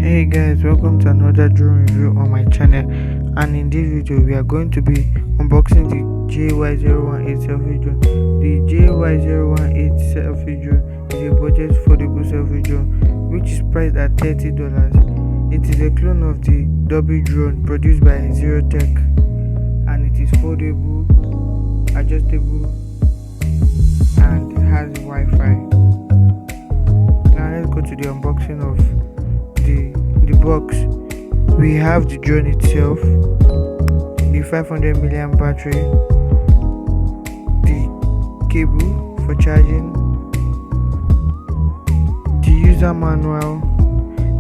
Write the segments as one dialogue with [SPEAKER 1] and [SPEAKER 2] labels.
[SPEAKER 1] Hey guys, welcome to another drone review on my channel, and in this video we are going to be unboxing the JY018 selfie drone. The JY018 selfie drone is a budget foldable selfie drone which is priced at $30. It is a clone of the Dobby drone produced by Zero Tech, and it is foldable, adjustable, and has Wi-Fi. Now let's go to the unboxing of the box. We have the drone itself, the 500 milliamp battery, the cable for charging, the user manual,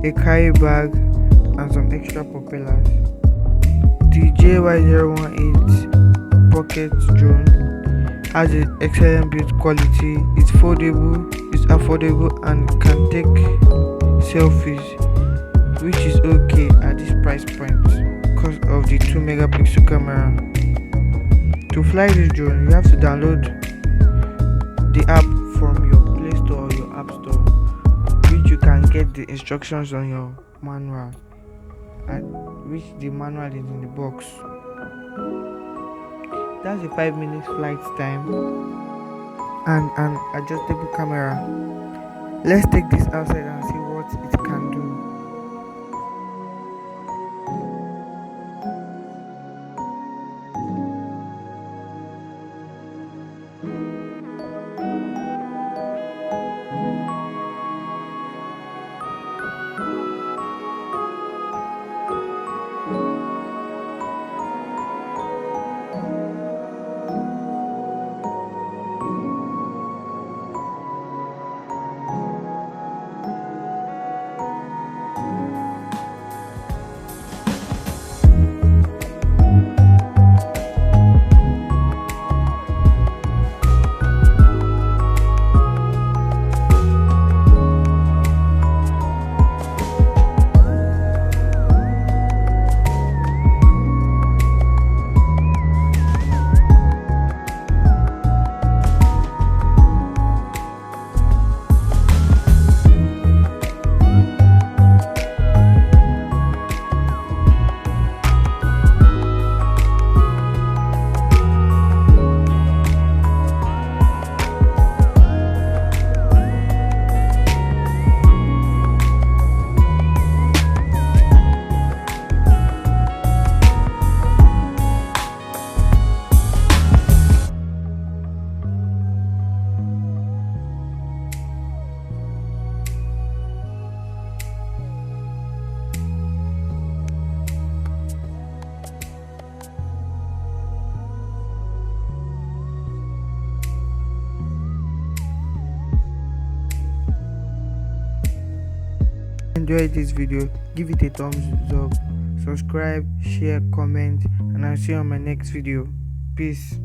[SPEAKER 1] a carry bag, and some extra propellers. The JY018 pocket drone has an excellent build quality. It's foldable, it's affordable, and can take selfies, which is okay at this price point because of the 2 megapixel camera. To fly this drone, you have to download the app from your Play Store or your App Store, which you can get the instructions on your manual, and which the manual is in the box. That's a 5 minutes flight time and an adjustable camera. Let's take this outside and see what it can do. Enjoy this video, give it a thumbs up, subscribe, share, comment, and I'll see you on my next video. Peace.